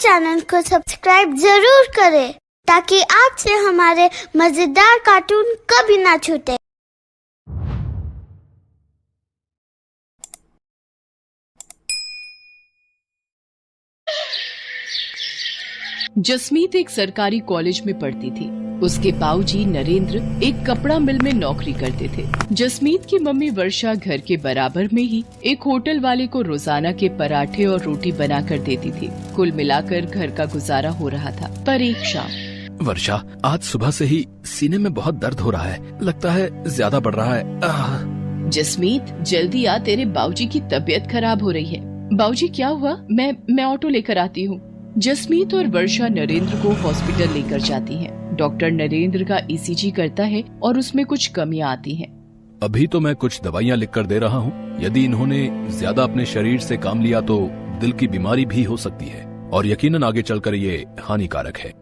Channel को subscribe जरूर करें ताकि आपसे हमारे मजेदार कार्टून कभी ना छूटे। जसमीत एक सरकारी कॉलेज में पढ़ती थी। उसके बाबूजी नरेंद्र एक कपड़ा मिल में नौकरी करते थे। जसमीत की मम्मी वर्षा घर के बराबर में ही एक होटल वाले को रोजाना के पराठे और रोटी बना कर देती थी। कुल मिलाकर घर का गुजारा हो रहा था। पर एक शाम, वर्षा, आज सुबह से ही सीने में बहुत दर्द हो रहा है, लगता है ज्यादा बढ़ रहा है। जसमीत, जल्दी आ, तेरे बाबूजी की तबीयत खराब हो रही है। बाबूजी, क्या हुआ? मैं ऑटो लेकर आती हूँ। जसमीत और वर्षा नरेंद्र को हॉस्पिटल लेकर जाती हैं। डॉक्टर नरेंद्र का ईसीजी करता है और उसमें कुछ कमियां आती हैं। अभी तो मैं कुछ दवाइयाँ लिख कर दे रहा हूँ। यदि इन्होंने ज्यादा अपने शरीर से काम लिया तो दिल की बीमारी भी हो सकती है और यकीनन आगे चलकर ये हानिकारक है।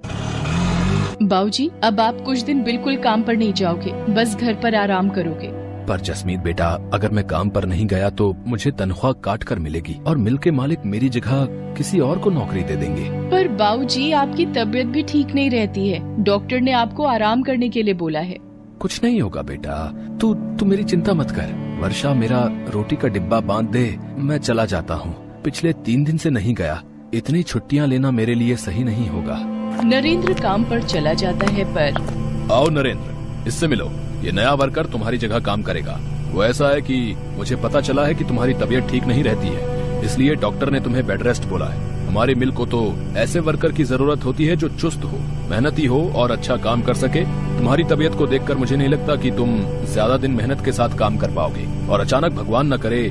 बाबूजी, अब आप कुछ दिन बिल्कुल काम पर नहीं जाओगे, बस घर पर आराम करोगे। पर जसमीत बेटा, अगर मैं काम पर नहीं गया तो मुझे तनख्वाह काट कर मिलेगी और मिल के मालिक मेरी जगह किसी और को नौकरी दे देंगे। पर बाबूजी, आपकी तबीयत भी ठीक नहीं रहती है। डॉक्टर ने आपको आराम करने के लिए बोला है। कुछ नहीं होगा बेटा, तू मेरी चिंता मत कर। वर्षा, मेरा रोटी का डिब्बा बांध दे, मैं चला जाता हूँ। पिछले 3 दिन से नहीं गया। इतनी छुट्टियाँ लेना मेरे लिए सही नहीं होगा। नरेंद्र काम पर चला जाता है। पर आओ नरेंद्र, इससे मिलो। ये नया वर्कर तुम्हारी जगह काम करेगा। वो ऐसा है कि मुझे पता चला है कि तुम्हारी तबीयत ठीक नहीं रहती है, इसलिए डॉक्टर ने तुम्हें बेड रेस्ट बोला है। हमारे मिल को तो ऐसे वर्कर की जरूरत होती है जो चुस्त हो, मेहनती हो और अच्छा काम कर सके। तुम्हारी तबीयत को देखकर मुझे नहीं लगता कि तुम ज्यादा दिन मेहनत के साथ काम कर पाओगे। और अचानक भगवान न करे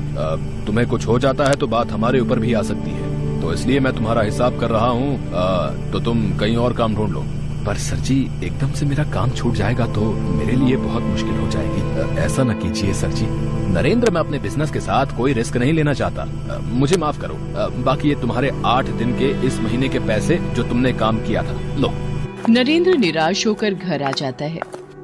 तुम्हें कुछ हो जाता है तो बात हमारे ऊपर भी आ सकती है। तो इसलिए मैं तुम्हारा हिसाब कर रहा हूँ, तो तुम कहीं और काम ढूंढ लो। पर सर जी, एकदम से मेरा काम छूट जाएगा तो मेरे लिए बहुत मुश्किल हो जाएगी। ऐसा न कीजिए सर जी। नरेंद्र, मैं अपने बिजनेस के साथ कोई रिस्क नहीं लेना चाहता। मुझे माफ करो। बाकी ये तुम्हारे 8 दिन के इस महीने के पैसे जो तुमने काम किया था, लो। नरेंद्र निराश होकर घर आ जाता है।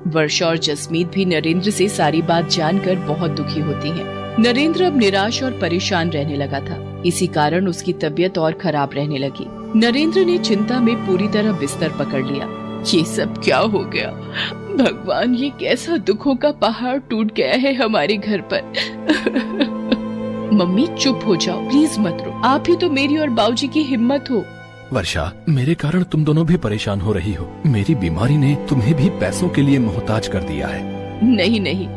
वर्षा और जसमीत भी नरेंद्र से सारी बात जानकर बहुत दुखी होती हैं। नरेंद्र अब निराश और परेशान रहने लगा था। इसी कारण उसकी तबीयत और खराब रहने लगी। नरेंद्र ने चिंता में पूरी तरह बिस्तर पकड़ लिया। ये सब क्या हो गया? भगवान, ये कैसा दुखों का पहाड़ टूट गया है हमारे घर पर। मम्मी, चुप हो जाओ, प्लीज मत रो। आप ही तो मेरी और बाबूजी की हिम्मत हो। वर्षा, मेरे कारण तुम दोनों भी परेशान हो रही हो। मेरी बीमारी ने तुम्हें भी पैसों के लिए मोहताज कर दिया है। नहीं,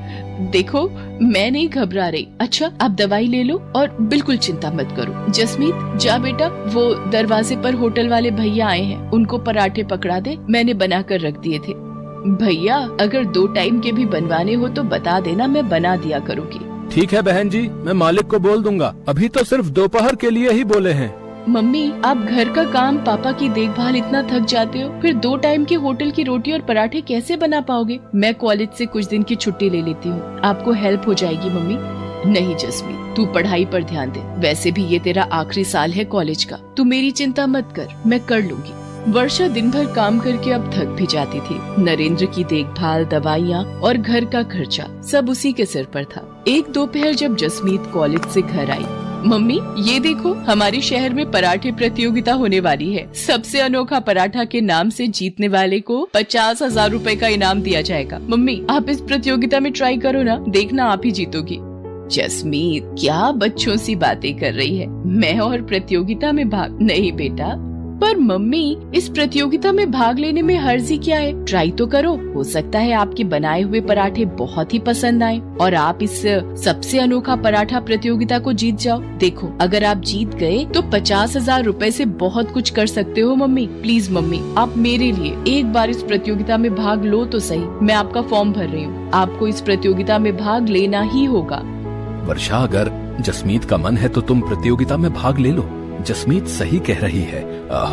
देखो, मैं नहीं घबरा रही। अच्छा, आप दवाई ले लो और बिल्कुल चिंता मत करो। जसमीत, जा बेटा, वो दरवाजे पर होटल वाले भैया आए हैं, उनको पराठे पकड़ा दे, मैंने बना कर रख दिए थे। भैया, अगर 2 टाइम के भी बनवाने हो तो बता देना, मैं बना दिया करूँगी। ठीक है बहन जी, मैं मालिक को बोल दूंगा। अभी तो सिर्फ दोपहर के लिए ही बोले हैं। मम्मी, आप घर का काम, पापा की देखभाल, इतना थक जाते हो, फिर 2 टाइम के होटल की रोटी और पराठे कैसे बना पाओगे? मैं कॉलेज से कुछ दिन की छुट्टी ले लेती हूँ, आपको हेल्प हो जाएगी। मम्मी, नहीं जसमीत, तू पढ़ाई पर ध्यान दे। वैसे भी ये तेरा आखिरी साल है कॉलेज का, तू मेरी चिंता मत कर, मैं कर लूंगी। वर्षा दिन भर काम करके अब थक भी जाती थी। नरेंद्र की देखभाल, दवाइयाँ और घर का खर्चा सब उसी के सिर पर था। एक दोपहर जब जसमीत कॉलेज से घर आई, मम्मी, ये देखो, हमारे शहर में पराठे प्रतियोगिता होने वाली है। सबसे अनोखा पराठा के नाम से जीतने वाले को 50,000 रुपए का इनाम दिया जाएगा। मम्मी, आप इस प्रतियोगिता में ट्राई करो ना, देखना आप ही जीतोगी। जसमीत, क्या बच्चों सी बातें कर रही है? मैं और प्रतियोगिता में भाग? नहीं बेटा। पर मम्मी, इस प्रतियोगिता में भाग लेने में हर्जी क्या है? ट्राई तो करो, हो सकता है आपके बनाए हुए पराठे बहुत ही पसंद आए और आप इस सबसे अनोखा पराठा प्रतियोगिता को जीत जाओ। देखो, अगर आप जीत गए तो 50,000 रुपए से बहुत कुछ कर सकते हो। मम्मी, प्लीज मम्मी, आप मेरे लिए एक बार इस प्रतियोगिता में भाग लो तो सही। मैं आपका फॉर्म भर रही हूँ, आपको इस प्रतियोगिता में भाग लेना ही होगा। वर्षा, अगर जसमीत का मन है तो तुम प्रतियोगिता में भाग ले लो। जसमीत सही कह रही है।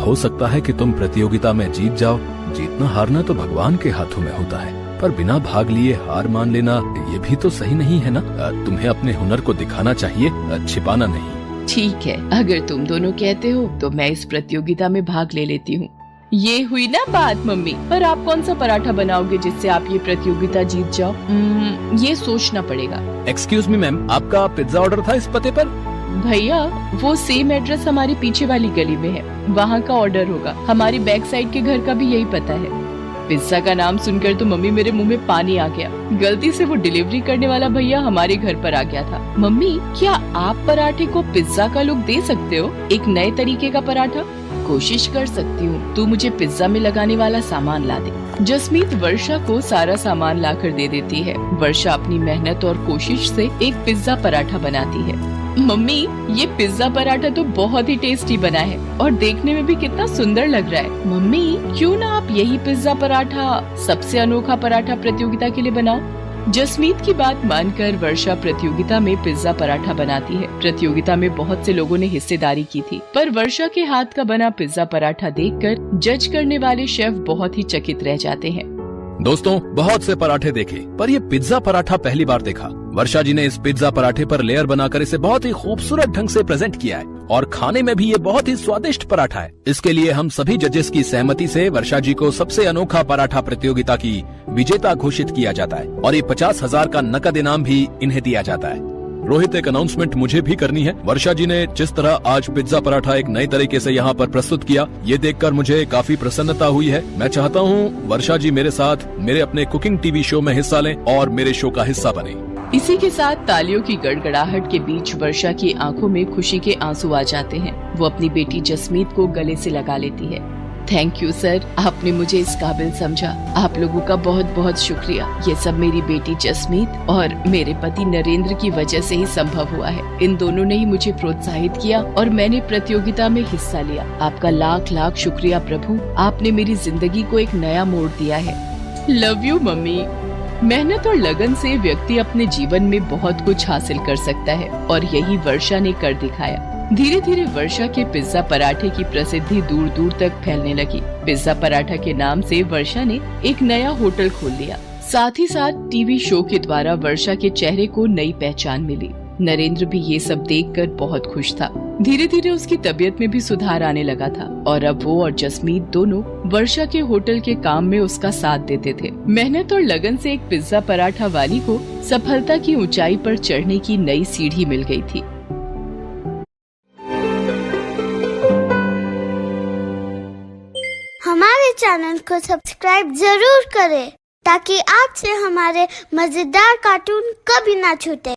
हो सकता है कि तुम प्रतियोगिता में जीत जाओ। जीतना हारना तो भगवान के हाथों में होता है, पर बिना भाग लिए हार मान लेना ये भी तो सही नहीं है ना। तुम्हें अपने हुनर को दिखाना चाहिए, छिपाना नहीं। ठीक है, अगर तुम दोनों कहते हो तो मैं इस प्रतियोगिता में भाग ले लेती हूँ। ये हुई ना बात मम्मी। पर आप कौन सा पराठा बनाओगे जिससे आप ये प्रतियोगिता जीत जाओ? ये सोचना पड़ेगा। एक्सक्यूज मी मैम, आपका पिज्जा ऑर्डर था इस पते पर? भैया वो सेम एड्रेस हमारे पीछे वाली गली में है, वहाँ का ऑर्डर होगा। हमारी बैक साइड के घर का भी यही पता है। पिज्जा का नाम सुनकर तो मम्मी मेरे मुंह में पानी आ गया। गलती से वो डिलीवरी करने वाला भैया हमारे घर पर आ गया था। मम्मी क्या आप पराठे को पिज्जा का लुक दे सकते हो? एक नए तरीके का पराठा? कोशिश कर सकती हूँ, तू मुझे पिज्जा में लगाने वाला सामान ला दे। जसमीत वर्षा को सारा सामान लाकर दे देती है। वर्षा अपनी मेहनत और कोशिश से एक पिज्जा पराठा बनाती है। मम्मी ये पिज्जा पराठा तो बहुत ही टेस्टी बना है और देखने में भी कितना सुंदर लग रहा है। मम्मी क्यों ना आप यही पिज्जा पराठा सबसे अनोखा पराठा प्रतियोगिता के लिए बनाओ। जसमीत की बात मानकर वर्षा प्रतियोगिता में पिज्जा पराठा बनाती है। प्रतियोगिता में बहुत से लोगों ने हिस्सेदारी की थी, पर वर्षा के हाथ का बना पिज्जा पराठा देखकर जज करने वाले शेफ बहुत ही चकित रह जाते हैं। दोस्तों बहुत से पराठे देखे, पर ये पिज्जा पराठा पहली बार देखा। वर्षा जी ने इस पिज्जा पराठे पर लेयर बनाकर इसे बहुत ही खूबसूरत ढंग से प्रेजेंट किया है और खाने में भी ये बहुत ही स्वादिष्ट पराठा है। इसके लिए हम सभी जजेस की सहमति से वर्षा जी को सबसे अनोखा पराठा प्रतियोगिता की विजेता घोषित किया जाता है और ये 50,000 का नकद इनाम भी इन्हें दिया जाता है। रोहित, एक अनाउंसमेंट मुझे भी करनी है। वर्षा जी ने जिस तरह आज पिज्जा पराठा एक नए तरीके से यहाँ पर प्रस्तुत किया, ये देखकर मुझे काफी प्रसन्नता हुई है। मैं चाहता हूँ वर्षा जी मेरे साथ मेरे अपने कुकिंग टीवी शो में हिस्सा लें और मेरे शो का हिस्सा बने। इसी के साथ तालियों की गड़गड़ाहट के बीच वर्षा की आंखों में खुशी के आंसू आ जाते हैं। वो अपनी बेटी जसमीत को गले से लगा लेती है। थैंक यू सर, आपने मुझे इस काबिल समझा। आप लोगों का बहुत बहुत शुक्रिया। ये सब मेरी बेटी जसमीत और मेरे पति नरेंद्र की वजह से ही संभव हुआ है। इन दोनों ने ही मुझे प्रोत्साहित किया और मैंने प्रतियोगिता में हिस्सा लिया। आपका लाख लाख शुक्रिया प्रभु, आपने मेरी जिंदगी को एक नया मोड़ दिया है। Love you mummy. मेहनत और लगन से व्यक्ति अपने जीवन में बहुत कुछ हासिल कर सकता है और यही वर्षा ने कर दिखाया। धीरे धीरे वर्षा के पिज्जा पराठे की प्रसिद्धि दूर दूर तक फैलने लगी। पिज्जा पराठा के नाम से वर्षा ने एक नया होटल खोल लिया। साथ ही साथ टीवी शो के द्वारा वर्षा के चेहरे को नई पहचान मिली। नरेंद्र भी ये सब देखकर बहुत खुश था। धीरे धीरे उसकी तबीयत में भी सुधार आने लगा था और अब वो और जसमीत दोनों वर्षा के होटल के काम में उसका साथ देते थे। मेहनत और लगन से एक पिज्जा पराठा वाली को सफलता की ऊंचाई पर चढ़ने की नई सीढ़ी मिल गई थी। हमारे चैनल को सब्सक्राइब जरूर करें ताकि आपसे हमारे मजेदार कार्टून कभी ना छूटे।